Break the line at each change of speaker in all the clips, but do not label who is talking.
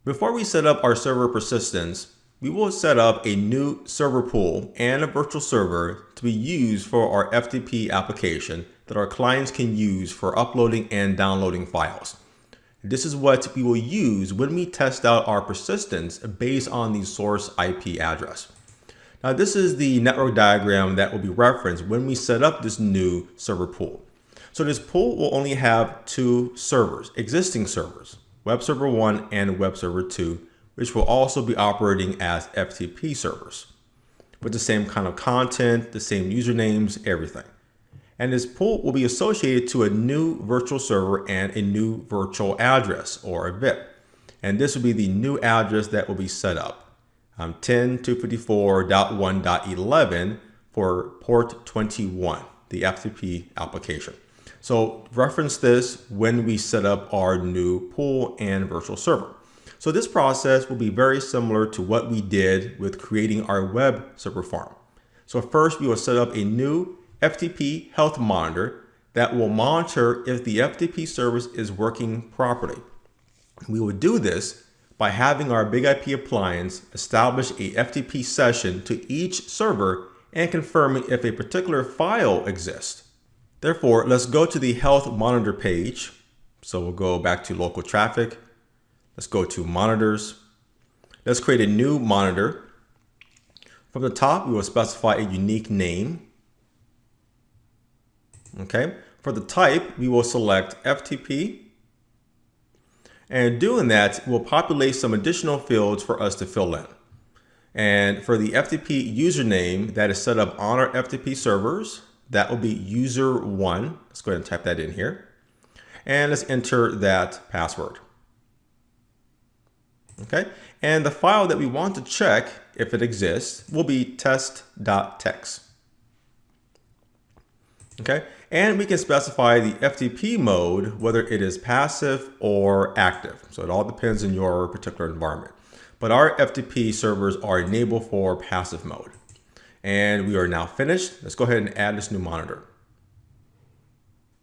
Before we set up our server persistence, we will set up a new server pool and a virtual server to be used for our FTP application that our clients can use for uploading and downloading files. This is what we will use when we test out our persistence based on the source IP address. Now, this is the network diagram that will be referenced when we set up this new server pool. So this pool will only have two servers, existing servers, Web Server 1 and Web Server 2, which will also be operating as FTP servers with the same kind of content, the same usernames, everything. And this pool will be associated to a new virtual server and a new virtual address, or a VIP. And this will be the new address that will be set up. 10.254.1.11 for port 21, the FTP application. So reference this when we set up our new pool and virtual server. So this process will be very similar to what we did with creating our web server farm. So first we will set up a new FTP health monitor that will monitor if the FTP service is working properly. We will do this by having our BIG-IP appliance establish a FTP session to each server and confirming if a particular file exists. Therefore, let's go to the health monitor page. So we'll go back to local traffic. Let's go to monitors. Let's create a new monitor. From the top, we will specify a unique name. Okay. For the type, we will select FTP. And doing that, we'll populate some additional fields for us to fill in. And for the FTP username that is set up on our FTP servers, that will be user1. Let's go ahead and type that in here. And let's enter that password. Okay. And the file that we want to check if it exists will be test.txt. Okay. And we can specify the FTP mode, whether it is passive or active. So it all depends on your particular environment. But our FTP servers are enabled for passive mode. And we are now finished. Let's go ahead and add this new monitor.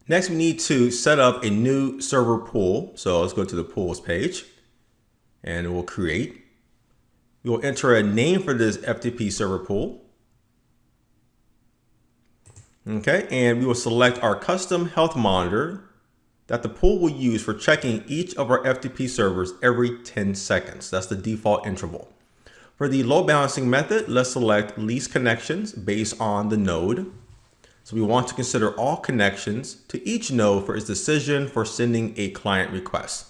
Next, we need to set up a new server pool. So let's go to the pools page and we'll create. We will enter a name for this FTP server pool. Okay, and we will select our custom health monitor that the pool will use for checking each of our FTP servers every 10 seconds. That's the default interval. For the load balancing method, let's select least connections based on the node. So we want to consider all connections to each node for its decision for sending a client request.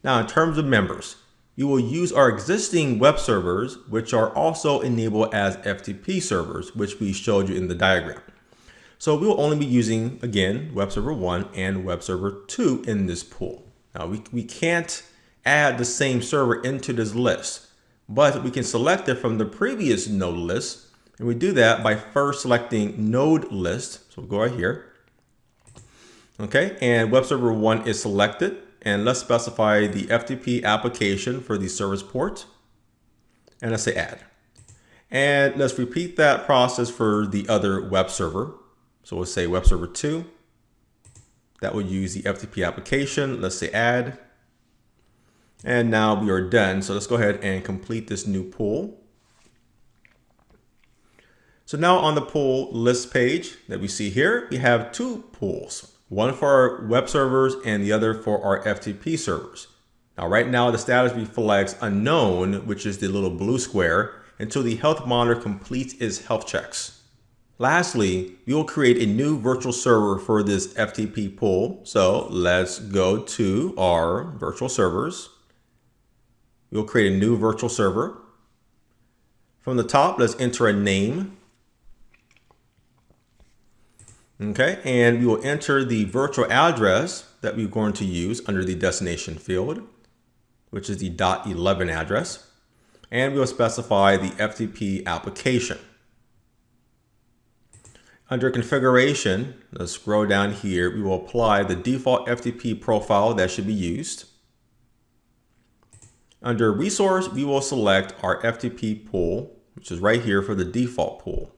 Now, in terms of members, we will use our existing web servers, which are also enabled as FTP servers, which we showed you in the diagram. So we will only be using, again, Web Server 1 and Web Server 2 in this pool. Now, we can't add the same server into this list, but we can select it from the previous node list. And we do that by first selecting node list. So we'll go right here. Okay, and Web Server 1 is selected. And let's specify the FTP application for the service port. And let's say add. And let's repeat that process for the other web server. So we'll say Web Server 2. That will use the FTP application. Let's say add. And now we are done. So let's go ahead and complete this new pool. So now on the pool list page that we see here, we have two pools. One for our web servers and the other for our FTP servers. Now, right now the status reflects unknown, which is the little blue square, until the health monitor completes its health checks. Lastly, we will create a new virtual server for this FTP pool. So let's go to our virtual servers. We'll create a new virtual server. From the top, let's enter a name. Okay, and we will enter the virtual address that we're going to use under the destination field, which is the .11 address. And we will specify the FTP application. Under configuration, let's scroll down here. We will apply the default FTP profile that should be used. Under resource, we will select our FTP pool, which is right here for the default pool.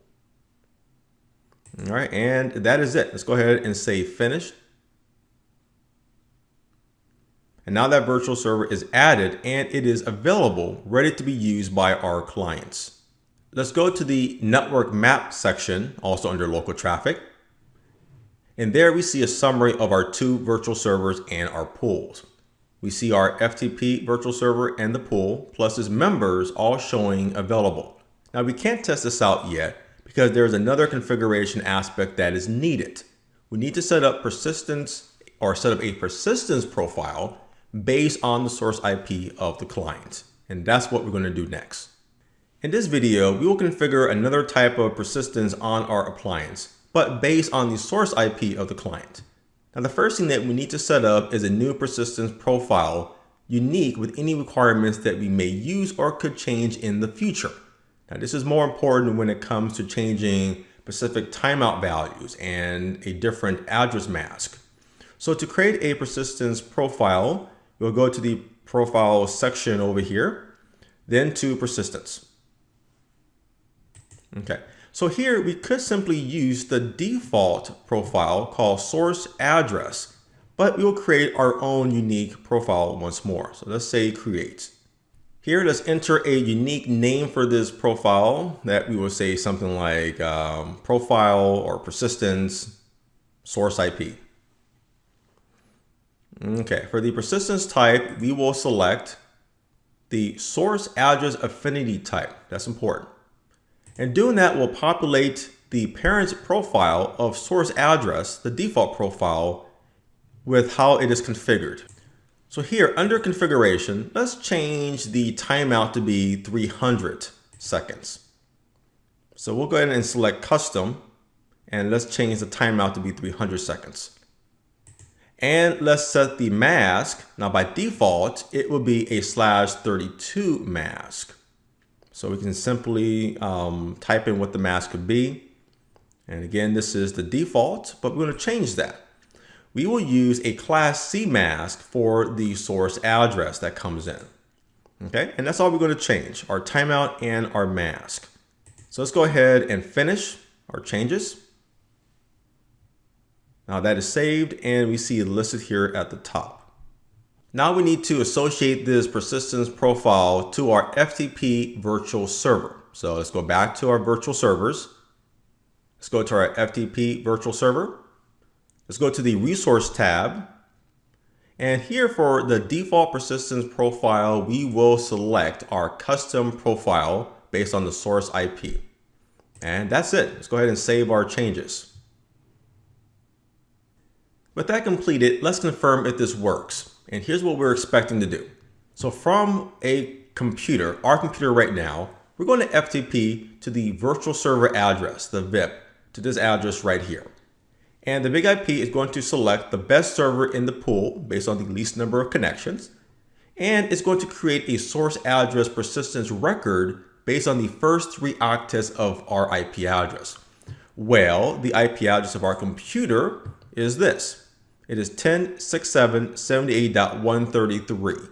All right, and that is it. Let's go ahead and say finish. And now that virtual server is added and it is available, ready to be used by our clients. Let's go to the network map section, also under local traffic. And there we see a summary of our 2 virtual servers and our pools. We see our FTP virtual server and the pool, plus its members all showing available. Now we can't test this out yet because there's another configuration aspect that is needed. We need to set up persistence or set up a persistence profile based on the source IP of the client. And that's what we're going to do next. In this video, we will configure another type of persistence on our appliance, but based on the source IP of the client. Now, the first thing that we need to set up is a new persistence profile unique with any requirements that we may use or could change in the future. Now, this is more important when it comes to changing specific timeout values and a different address mask. So to create a persistence profile, we'll go to the profile section over here, then to persistence. Okay, so here we could simply use the default profile called source address, but we'll create our own unique profile once more. So let's say create. Here, let's enter a unique name for this profile that we will say something like profile or persistence source IP. Okay, for the persistence type, we will select the source address affinity type. That's important. And doing that will populate the parent profile of source address, the default profile, with how it is configured. So here under configuration, let's change the timeout to be 300 seconds. So we'll go ahead and select custom and let's change the timeout to be 300 seconds. And let's set the mask. Now by default, it will be a /32 mask. So we can simply type in what the mask could be. And again, this is the default, but we're going to change that. We will use a class C mask for the source address that comes in. Okay, and that's all we're going to change, our timeout and our mask. So let's go ahead and finish our changes. Now that is saved and we see it listed here at the top. Now we need to associate this persistence profile to our FTP virtual server. So let's go back to our virtual servers. Let's go to our FTP virtual server. Let's go to the resource tab. And here for the default persistence profile, we will select our custom profile based on the source IP. And that's it. Let's go ahead and save our changes. With that completed, let's confirm if this works. And here's what we're expecting to do. So from a computer, our computer right now, we're going to FTP to the virtual server address, the VIP, to this address right here. And the big IP is going to select the best server in the pool based on the least number of connections. And it's going to create a source address persistence record based on the first 3 octets of our IP address. Well, the IP address of our computer is this. It is 10.67.78.133.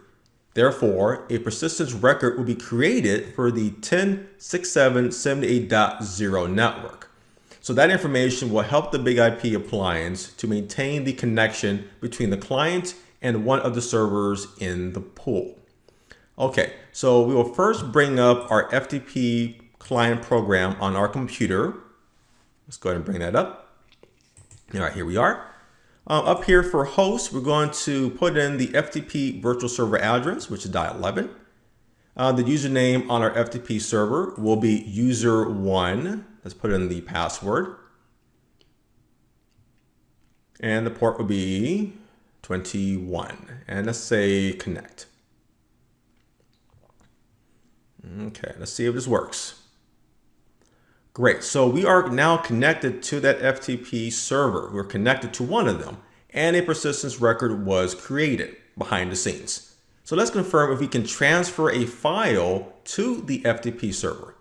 Therefore, a persistence record will be created for the 10.67.78.0 network. So that information will help the big IP appliance to maintain the connection between the client and one of the servers in the pool. Okay, so we will first bring up our FTP client program on our computer. Let's go ahead and bring that up. All right, here we are. Up here for host, we're going to put in the FTP virtual server address, which is .11. The username on our FTP server will be user1. Let's put in the password. And the port will be 21. And let's say connect. Okay, let's see if this works. Great, so we are now connected to that FTP server. We're connected to one of them and a persistence record was created behind the scenes. So let's confirm if we can transfer a file to the FTP server.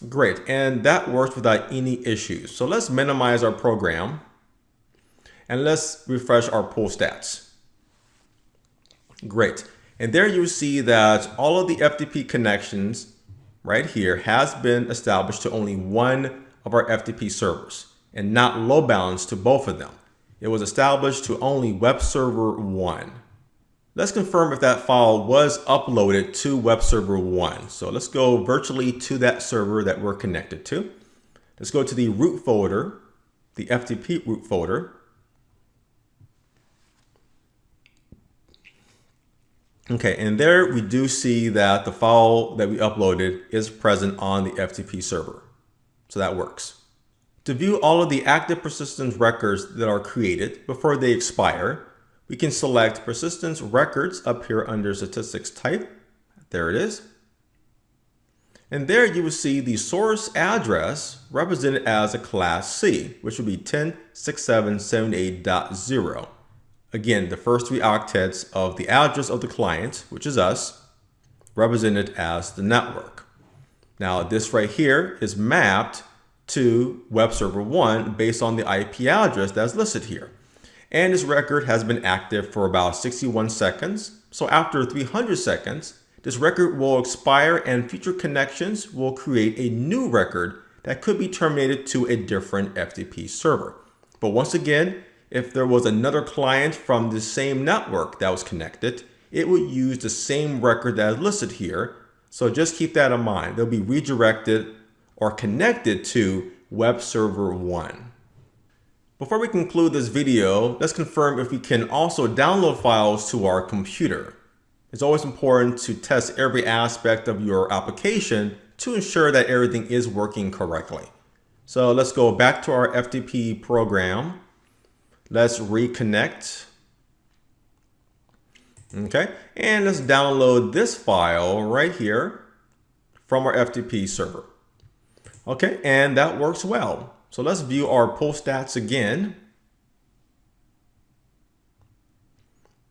Great, and that works without any issues. So let's minimize our program and let's refresh our pool stats. Great, and there you see that all of the FTP connections right here has been established to only one of our FTP servers and not load balance to both of them. It was established to only web server 1. Let's confirm if that file was uploaded to web server 1. So let's go virtually to that server that we're connected to. Let's go to the root folder, the FTP root folder. Okay, and there we do see that the file that we uploaded is present on the FTP server. So that works. To view all of the active persistence records that are created before they expire, we can select persistence records up here under statistics type. There it is. And there you will see the source address represented as a class C, which would be 10.6778.0. Again, the first 3 octets of the address of the client, which is us, represented as the network. Now this right here is mapped to web server 1 based on the IP address that's listed here. And this record has been active for about 61 seconds. So after 300 seconds, this record will expire and future connections will create a new record that could be terminated to a different FTP server. But once again, if there was another client from the same network that was connected, it would use the same record that is listed here. So just keep that in mind. They'll be redirected or connected to web server 1. Before we conclude this video, let's confirm if we can also download files to our computer. It's always important to test every aspect of your application to ensure that everything is working correctly. So let's go back to our FTP program. Let's reconnect. Okay, and let's download this file right here from our FTP server. Okay, and that works well. So let's view our pull stats again.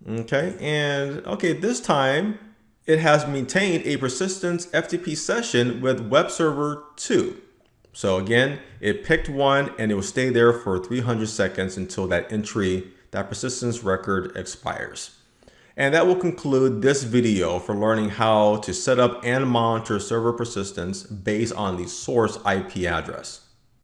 Okay, and this time it has maintained a persistence FTP session with web server 2. So again, it picked one and it will stay there for 300 seconds until that entry, that persistence record expires. And that will conclude this video for learning how to set up and monitor server persistence based on the source IP address.